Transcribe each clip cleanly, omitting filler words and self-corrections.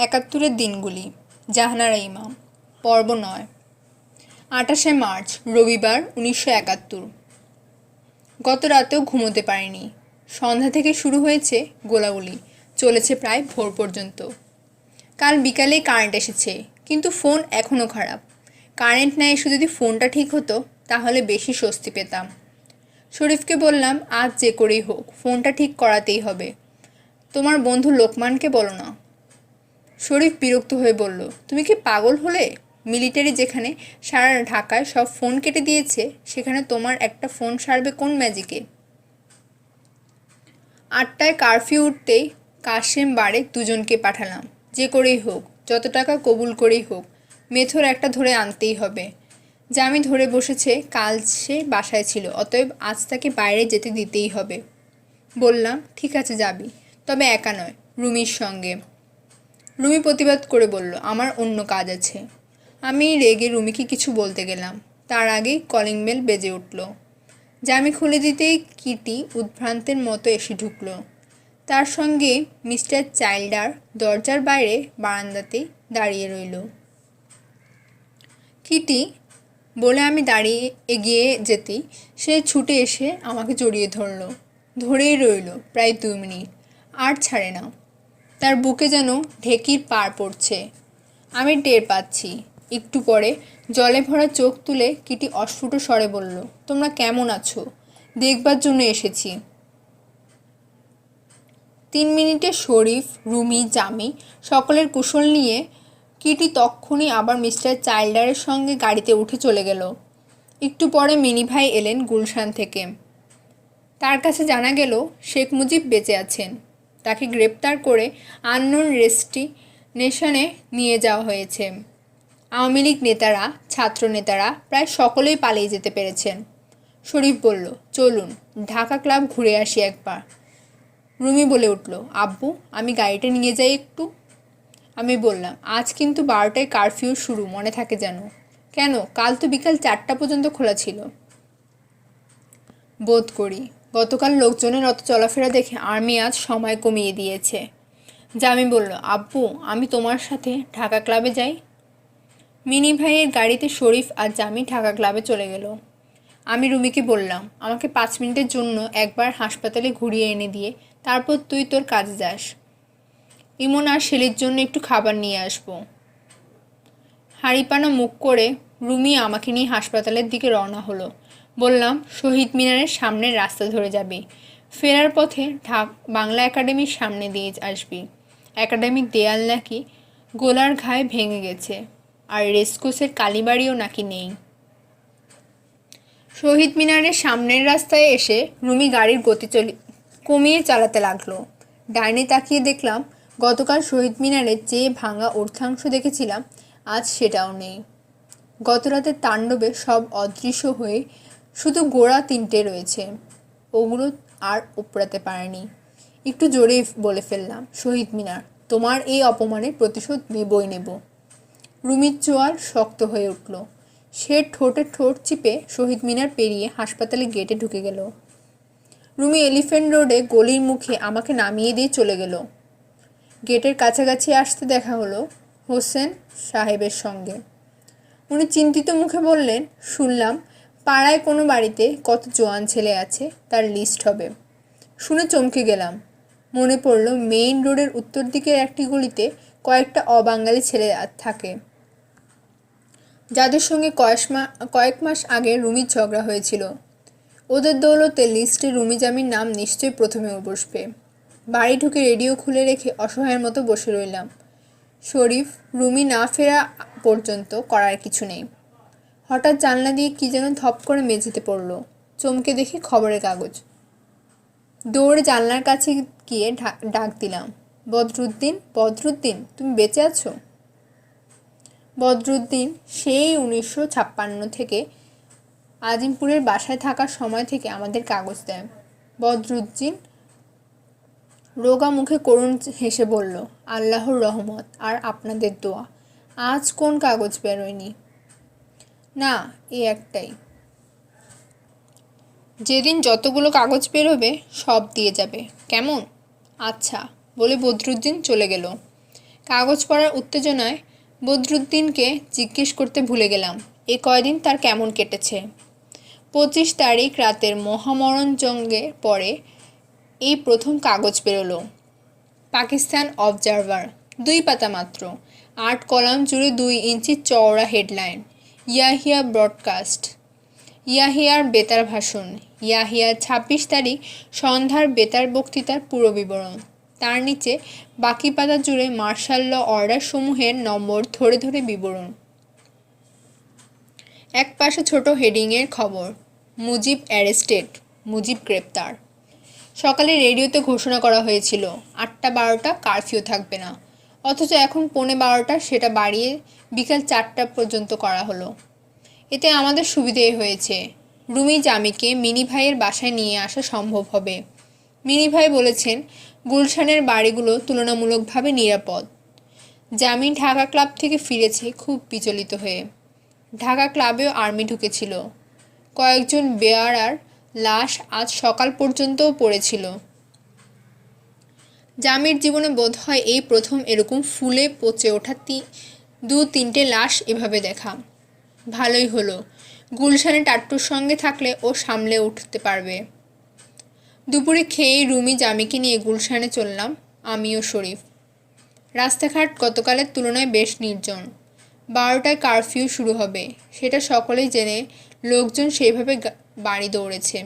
একাত্তরের দিনগুলি। জাহানারা ইমাম। পর্ব ৯। ২৮শে মার্চ, রবিবার, ১৯৭১। গত রাতেও ঘুমোতে পারিনি। সন্ধ্যা থেকে শুরু হয়েছে গোলাগুলি, চলেছে প্রায় ভোর পর্যন্ত। কাল বিকালেই কারেন্ট এসেছে, কিন্তু ফোন এখনও খারাপ। কারেন্ট না এসে যদি ফোনটা ঠিক হতো তাহলে বেশি স্বস্তি পেতাম। শরীফকে বললাম, আজ যে করেই হোক ফোনটা ঠিক করাতেই হবে। তোমার বন্ধু লোকমানকে বলো না। শরীফ বিরক্ত হয়ে বলল, তুমি কি পাগল হলে? মিলিটারি যেখানে সারা ঢাকায় সব ফোন কেটে দিয়েছে, সেখানে তোমার একটা ফোন সারবে কোন ম্যাজিকে? ৮টায় কারফিউ উঠতেই কাশেম বাড়ে দুজনকে পাঠালাম। যে করেই হোক, যত টাকা কবুল করেই হোক, মেথর একটা ধরে আনতেই হবে। জামি ধরে বসেছে, কাল সে বাসায় ছিল, অতএব আজ তাকে বাইরে যেতে দিতেই হবে। বললাম, ঠিক আছে যাবি, তবে একা নয়, রুমির সঙ্গে। রুমি প্রতিবাদ করে বলল, আমার অন্য কাজ আছে। আমি রেগে রুমিকে কিছু বলতে গেলাম, তার আগেই কলিং বেল বেজে উঠল। জামি খুলে দিতেই কিটি উদ্ভ্রান্তের মতো এসে ঢুকল। তার সঙ্গে মিস্টার চাইল্ডার দরজার বাইরে বারান্দাতেই দাঁড়িয়ে রইল। কিটি বলে আমি দাঁড়িয়ে এগিয়ে যেতেই সে ছুটে এসে আমাকে জড়িয়ে ধরল। ধরেই রইল প্রায় ২ মিনিট, আর ছাড়ে না। তার বুকে যেন ঢেকির পার পড়ছে। আমি টের পাচ্ছি। একটু পরে জলে ভরা চোখ তুলে কিটি অস্ফুট স্বরে বলল, তোমরা কেমন আছো? দেখবার জন্য এসেছি। ৩ মিনিটে শরীফ, রুমি, জামি সকলের কুশল নিয়ে কিটি তক্ষুনি আবার মিস্টার চাইল্ডারের সঙ্গে গাড়িতে উঠে চলে গেল। একটু পরে মিনি ভাই এলেন গুলশান থেকে। তার কাছে জানা গেল শেখ মুজিব বেঁচে আছেন। তাকে গ্রেপ্তার করে আননোন ডেস্টিনেশনে নিয়ে যাওয়া হয়েছে। আওয়ামী লীগ নেতারা, ছাত্র নেতারা প্রায় সকলেই পালিয়ে যেতে পেরেছেন। শরীফ বলল, চলুন ঢাকা ক্লাব ঘুরে আসি একবার। রুমি বলে উঠল, আব্বু আমি গাড়িটা নিয়ে যাই একটু। আমি বললাম, আজ কিন্তু ১২টায় কারফিউ শুরু, মনে থাকে যেন। কেন, কাল তো বিকাল ৪টা পর্যন্ত খোলা ছিল। বোধ করি গতকাল লোকজনের অত চলাফেরা দেখে আর্মি আজ সময় কমিয়ে দিয়েছে। জামি বলল, আব্বু আমি তোমার সাথে ঢাকা ক্লাবে যাই। মিনি ভাইয়ের গাড়িতে শরীফ আর জামি ঢাকা ক্লাবে চলে গেল। আমি রুমিকে বললাম, আমাকে ৫ মিনিটের জন্য একবার হাসপাতালে ঘুরিয়ে এনে দিয়ে তারপর তুই তোর কাজে যাস। ইমন আর শেলির জন্য একটু খাবার নিয়ে আসবো। হাঁড়িপানা মুখ করে রুমি আমাকে নিয়ে হাসপাতালের দিকে রওনা হলো। বললাম, শহীদ মিনারের সামনের রাস্তা ধরে যাবি, ফেরার পথে বাংলা একাডেমির সামনে দিয়ে আসবি। একাডেমির দেয়াল নাকি গোলার ঘায়ে ভেঙে গেছে, আর রেসকোর্সের কালীবাড়িও নাকি নেই। শহীদ মিনারের সামনের রাস্তায় এসে রুমি গাড়ির গতি কমিয়ে চালাতে লাগলো। ডাইনে তাকিয়ে দেখলাম, গতকাল শহীদ মিনারের যে ভাঙা অর্ধাংশ দেখেছিলাম আজ সেটাও নেই। গত রাতের তাণ্ডবে সব অদৃশ্য হয়ে শুধু গোড়া ৩টে রয়েছে, ওগুলো আর উপড়াতে পারেনি। একটু জোরে বলে ফেললাম, শহীদ মিনার, তোমার এই অপমানের প্রতিশোধ নেবই নেব। রুমির চোয়াল শক্ত হয়ে উঠল। সে ঠোঁটে ঠোঁট চিপে শহীদ মিনার পেরিয়ে হাসপাতালের গেটে ঢুকে গেল। রুমি এলিফ্যান্ট রোডে গলির মুখে আমাকে নামিয়ে দিয়ে চলে গেল। গেটের কাছাকাছি আসতে দেখা হলো হোসেন সাহেবের সঙ্গে। উনি চিন্তিত মুখে বললেন, শুনলাম পাড়ায় কোনো বাড়িতে কত জোয়ান ছেলে আছে, তার লিস্ট হবে। শুনে চমকে গেলাম। মনে পড়ল মেইন রোডের উত্তর দিকের একটি গলিতে কয়েকটা অবাঙালি ছেলে থাকে, যাদের সঙ্গে কয়েক মাস আগে রুমির ঝগড়া হয়েছিল। ওদের দৌলতে লিস্টে রুমি জামির নাম নিশ্চয়ই প্রথমে বসবে। বাড়ি ঢুকে রেডিও খুলে রেখে অসহায়ের মতো বসে রইলাম। শরীফ, রুমি না ফেরা পর্যন্ত করার কিছু নেই। হঠাৎ জানলা দিয়ে কি যেন ধপ করে মেঝেতে পড়ল। চমকে দেখি খবরের কাগজ। দৌড়ে জানলার কাছে গিয়ে ডাক দিলাম, বদরুদ্দিন, বদরুদ্দিন, তুমি বেঁচে আছো? বদরুদ্দিন সেই ১৯৫৬ থেকে আজিমপুরের বাসায় থাকার সময় থেকে আমাদের কাগজ দেয়। বদরুদ্দিন রোগা মুখে করুণ হেসে বলল, আল্লাহর রহমত আর আপনাদের দোয়া, আজ কোন কাগজ বেরোয়নি? না, এই একটাই। যেদিন যতগুলো কাগজ বেরোবে সব দিয়ে যাবে, কেমন? আচ্ছা বলে বদরুদ্দিন চলে গেল। কাগজ পড়ার উত্তেজনায় বদরুদ্দিনকে জিজ্ঞেস করতে ভুলে গেলাম এ কয়দিন তার কেমন কেটেছে। 25 তারিখ রাতের মহামরণ জঙ্গের পরে এই প্রথম কাগজ বেরোলো। পাকিস্তান অবজারভার, 2 পাতা মাত্র, 8 কলাম জুড়ে 2 ইঞ্চি চওড়া হেডলাইন। ইয়াহিয়া ব্রডকাস্ট, ইয়াহিয়ার বেতার ভাষণ, ইয়াহিয়ার 26 তারিখ সন্ধ্যার বেতার বক্তৃতার পুরো বিবরণ। তার নিচে বাকি পাতা জুড়ে মার্শাল ল অর্ডার সমূহের নম্বর ধরে ধরে বিবরণ। এক পাশে ছোট হেডিংয়ের খবর, মুজিব অ্যারেস্টেড, মুজিব গ্রেপ্তার। সকালে রেডিওতে ঘোষণা করা হয়েছিল 8টা-12টা কারফিউ থাকবে না, অথচ এখন 11:15 সেটা বাড়িয়ে বিকাল 4টা পর্যন্ত করা হলো। এতে আমাদের সুবিধেই হয়েছে, রুমি জামিকে মিনি ভাইয়ের বাসায় নিয়ে আসা সম্ভব হবে। মিনি ভাই বলেছেন গুলশানের বাড়িগুলো তুলনামূলকভাবে নিরাপদ। জামি ঢাকা ক্লাব থেকে ফিরেছে খুব বিচলিত হয়ে। ঢাকা ক্লাবেও আর্মি ঢুকেছিল। কয়েকজন বেয়ারার লাশ আজ সকাল পর্যন্তও পড়েছিল। জামির জীবনে বোধহয় এই প্রথম এরকম ফুলে পচে ওঠা 2-3টে লাশ এভাবে দেখা। ভালোই হলো, গুলশানে টাট্টুর সঙ্গে থাকলে ও সামলে উঠতে পারবে। দুপুরে খেয়েই রুমি জামিকে নিয়ে গুলশানে চললাম, আমিও শরীফ। রাস্তাঘাট গতকালের তুলনায় বেশ নির্জন। 12টায় কারফিউ শুরু হবে, সেটা সকলেই জেনে লোকজন সেইভাবে বাড়ি দৌড়েছে।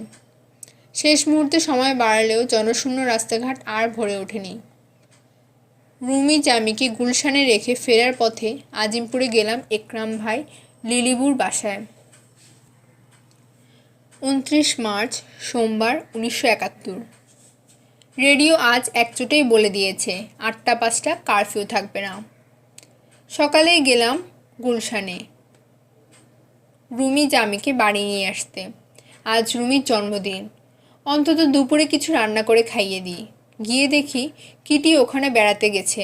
শেষ মুহূর্তে সময় বাড়লেও জনশূন্য রাস্তাঘাট আর ভরে ওঠেনি। রুমি জামিকে গুলশানে রেখে ফেরার পথে আজিমপুরে গেলাম একরাম ভাই লিলিবুর বাসায়। 29 মার্চ সোমবার 1971। রেডিও আজ একচোটেই বলে দিয়েছে 8টা-5টা কারফিউ থাকবে না। সকালেই গেলাম গুলশানে রুমি জামিকে বাড়ি নিয়ে আসতে। আজ রুমির জন্মদিন, অন্তত দুপুরে কিছু রান্না করে খাইয়ে দিই। গিয়ে দেখি কিটি ওখানে বেড়াতে গেছে।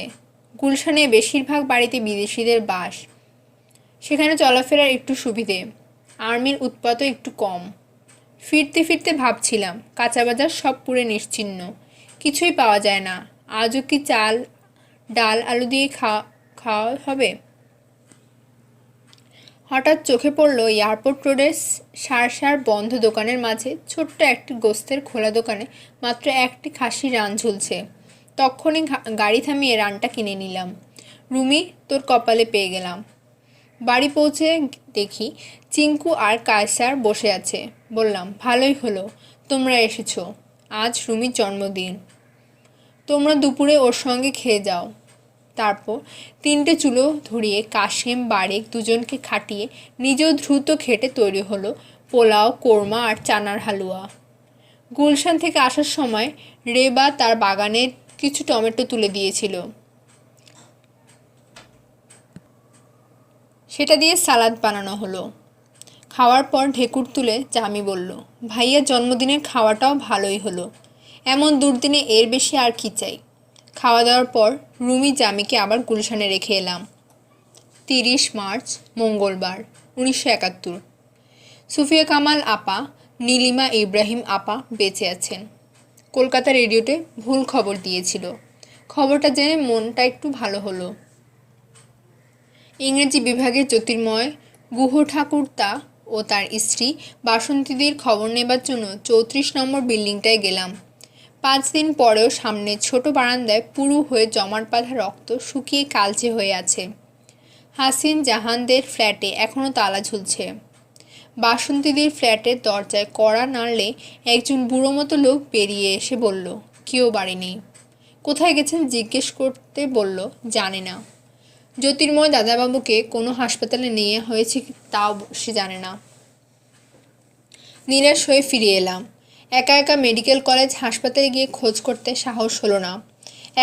গুলশানে বেশিরভাগ বাড়িতে বিদেশিদের বাস, সেখানে চলাফেরার একটু সুবিধে, আর্মির উৎপাতও একটু কম। ফিরতে ফিরতে ভাবছিলাম কাঁচা বাজার সব পুরে নিশ্চিহ্ন, কিছুই পাওয়া যায় না। আজও কি চাল ডাল আলু দিয়ে খাওয়া হবে? হঠাৎ চোখে পড়ল এয়ারপোর্ট রোডের সার বন্ধ দোকানের মাঝে ছোট্ট একটি গোস্তের খোলা দোকানে মাত্র একটি খাসি রান ঝুলছে। তখনই গাড়ি থামিয়ে রানটা কিনে নিলাম। রুমি, তোর কপালে পেয়ে গেলাম। বাড়ি পৌঁছে দেখি চিঙ্কু আর কায়সার বসে আছে। বললাম, ভালোই হলো তোমরা এসেছো, আজ রুমির জন্মদিন। তোমরা দুপুরে ওর সঙ্গে খেয়ে যাও। তারপর 3টে চুলো ধরিয়ে কাশেম বারেক দুজনকে খাটিয়ে নিজেও দ্রুত খেটে তৈরি হলো পোলাও, কোরমা আর চানার হালুয়া। গুলশান থেকে আসার সময় রেবা তার বাগানের কিছু টমেটো তুলে দিয়েছিল, সেটা দিয়ে সালাদ বানানো হলো। খাওয়ার পর ঢেকুর তুলে জামি বলল, ভাইয়ার জন্মদিনের খাওয়াটাও ভালোই হলো, এমন দুর্দিনে এর বেশি আর কি চাই। খাওয়া দাওয়ার পর রুমি জামিকে আবার গুলশানে রেখে এলাম। 30 মার্চ মঙ্গলবার 1971। সুফিয়া কামাল আপা, নীলিমা ইব্রাহিম আপা বেঁচে আছেন। কলকাতা রেডিওতে ভুল খবর দিয়েছিল, খবরটা জেনে মনটা একটু ভালো হলো। ইংরেজি বিভাগের জ্যোতির্ময় গুহ ঠাকুরতা ও তার স্ত্রী বাসন্তীদের খবর নেবার জন্য 34 নম্বর বিল্ডিংটায় গেলাম। 5 দিন পরেও সামনে ছোট বারান্দায় পুরু হয়ে জমাট বাঁধা রক্ত শুকিয়ে কালচে হয়ে আছে। হাসিন জাহানদের ফ্ল্যাটে এখনও তালা ঝুলছে। বাসন্তীদের ফ্ল্যাটের দরজায় কড়া নাড়লে একজন বুড়ো মতো লোক বেরিয়ে এসে বলল, কেউ বাড়ি নেই। কোথায় গেছেন জিজ্ঞেস করতে বলল, জানে না। জ্যোতির্ময় দাদাবাবুকে কোনো হাসপাতালে নিয়ে হয়েছে তাও সে জানে না। নিরাশ হয়ে ফিরে এলাম। একা একা মেডিকেল কলেজ হাসপাতালে গিয়ে খোঁজ করতে সাহস হলো না।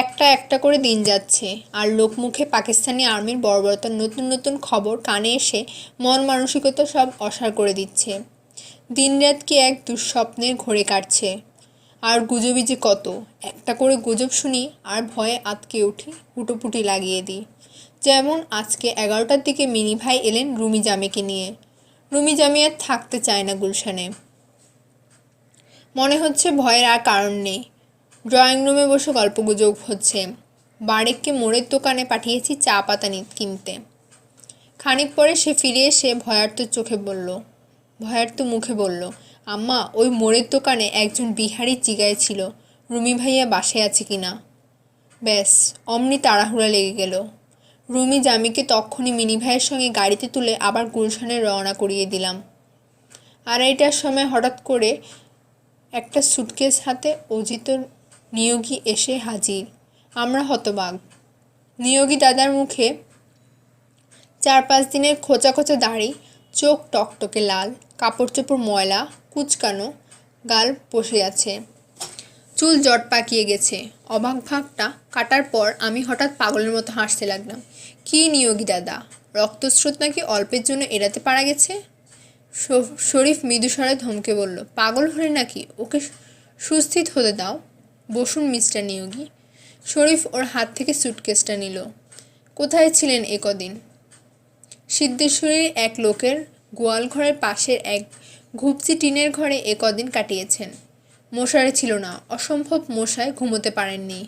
একটা একটা করে দিন যাচ্ছে, আর লোকমুখে পাকিস্তানি আর্মির বর্বরতার নতুন নতুন খবর কানে এসে মন মানসিকতা সব অসাড় করে দিচ্ছে। দিনরাত কি এক দুঃস্বপ্নের ঘোরে কাটছে। আর গুজবই যে কত, একটা করে গুজব শুনি আর ভয়ে আতকে উঠি, হুটোপুটি লাগিয়ে দিই। যেমন আজকে 11টার দিকে মিনি ভাই এলেন রুমি জামিকে নিয়ে। রুমি জামি আর থাকতে চায় না গুলশানে। মনে হচ্ছে ভয়ের আর কারণ নেই। ড্রয়িং রুমে বসে গল্পগুজব হচ্ছে। বারেককে মোড়ের দোকানে পাঠিয়েছি চা পাতা কিনতে। খানিক পরে সে ফিরে এসে ভয়ার্ত মুখে বলল, আম্মা, ওই মোড়ের দোকানে একজন বিহারি জিগায় ছিল রুমি ভাইয়া বাসায় আছে কিনা। ব্যাস, অমনি তাড়াহুড়া লেগে গেল। রুমি জামিকে তখনই মিনি ভাইয়ের সঙ্গে গাড়িতে তুলে আবার গুলশানে রওনা করিয়ে দিলাম। 2:30টার সময় হঠাৎ করে একটা সুটকেস হাতে অজিত নিয়োগী এসে হাজির। আমরা হতবাক। নিয়োগী দাদার মুখে 4-5 দিনের খোঁচা খোঁচা দাড়ি, চোখ টকটকে লাল, কাপড় চোপড় ময়লা, কুচকানো, গাল বসে আছে, চুল জট পাকিয়ে গেছে। অবাক ভাগটা কাটার পর আমি হঠাৎ পাগলের মতো হাসতে লাগলাম। কি নিয়োগী দাদা, রক্তস্রোত নাকি অল্পের জন্য এড়াতে পারা গেছে? শরীফ মৃদুস্বরে ধমকে বলল, পাগল হলে নাকি? ওকে সুস্থিত হতে দাও। বসুন মিস্টার নিয়োগী। শরীফ ওর হাত থেকে সুটকেসটা নিল। কোথায় ছিলেন এ কদিন? সিদ্ধেশ্বরীর এক লোকের গোয়াল ঘরের পাশের এক ঘুপচি টিনের ঘরে এ কদিন কাটিয়েছেন। মশারি ছিল না, অসম্ভব মশায় ঘুমোতে পারেননি।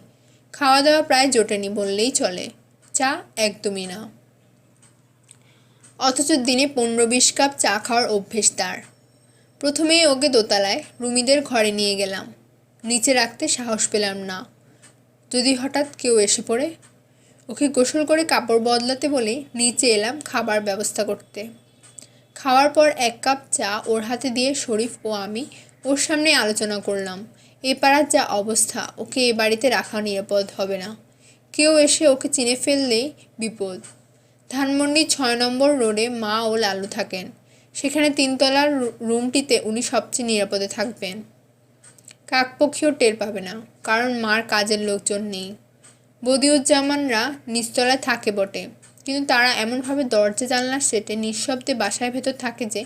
খাওয়া দাওয়া প্রায় জোটেনি বললেই চলে, চা একদমই না। অথচ দিনে 15-20 কাপ চা খাওয়ার অভ্যেস তার। প্রথমেই ওকে দোতলায় রুমিদের ঘরে নিয়ে গেলাম। নিচে রাখতে সাহস পেলাম না, যদি হঠাৎ কেউ এসে পড়ে। ওকে গোসল করে কাপড় বদলাতে বলে নিচে এলাম খাবার ব্যবস্থা করতে। খাওয়ার পর 1 কাপ চা ওর হাতে দিয়ে শরীফ ও আমি ওর সামনে আলোচনা করলাম। এ পাড়ার যা অবস্থা, ওকে এ বাড়িতে রাখা নিরাপদ হবে না। কেউ এসে ওকে চিনে ফেললেই বিপদ। ধানমন্ডি 6 নম্বর রোডে মা ও লালু থাকেন। সেখানে 3 তলার রুমটিতে উনি সবচেয়ে নিরাপদে থাকবেন। কাকপক্ষীও টের পাবে না, কারণ মার কাজের লোকজন নেই। বদিউজ্জামানরা নিচতলায় থাকে বটে, কিন্তু তারা এমনভাবে দরজা জানলা সেটে নিঃশব্দে বাসার ভেতর থাকে যে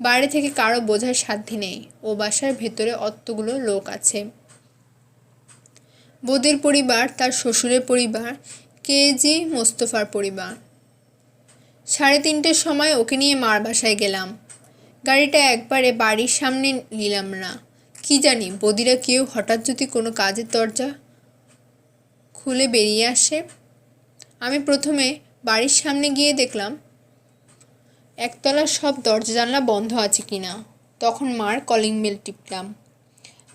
বাইরে থেকে কারো বোঝার সাধ্য নেই ও বাসার ভেতরে অতগুলো লোক আছে। বদির পরিবার, তার শ্বশুরের পরিবার, কেজি মোস্তফার পরিবার। 3:30টার সময় ওকে নিয়ে মার বাসায় গেলাম। গাড়িটা একবারে বাড়ির সামনে নিলাম না। কি জানি বদিরা কেউ হঠাৎ যদি কোনো কাজের দরজা খুলে বেরিয়ে আসে। আমি প্রথমে বাড়ির সামনে গিয়ে দেখলাম একতলার সব দরজা জানলা বন্ধ আছে কিনা। তখন মার কলিং বেল টিপলাম।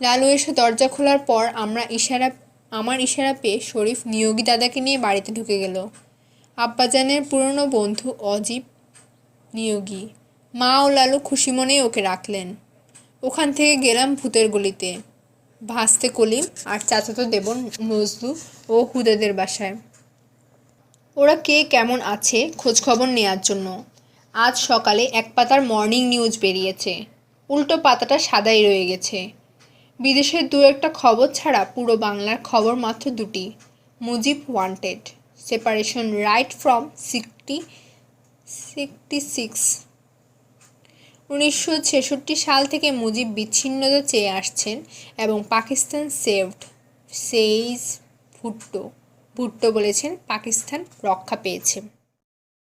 লালু এসে দরজা খোলার পর আমার ইশারা পেয়ে শরীফ নিয়োগী দাদাকে নিয়ে বাড়িতে ঢুকে গেল। আব্বাজানের পুরনো বন্ধু অজিত নিয়োগী। মা ও লালু খুশি মনেই ওকে রাখলেন। ওখান থেকে গেলাম ভূতের গলিতে, ভাসতে কলিম আর চাচাতো দেবর নজরু ও হুদেদের বাসায়। ওরা কে কেমন আছে খোঁজখবর নেয়ার জন্য। আজ সকালে 1 পাতার মর্নিং নিউজ বেরিয়েছে, উল্টো পাতাটা সাদাই রয়ে গেছে। বিদেশের 2-1টা খবর ছাড়া পুরো বাংলার খবর মাত্র 2টি। Mujib wanted, separation right from 66। 1966 সাল থেকে মুজিব বিচ্ছিন্নতা চেয়ে আসছেন এবং পাকিস্তান সেভড, সেইজ ভুট্টো বলেছেন পাকিস্তান রক্ষা পেয়েছে।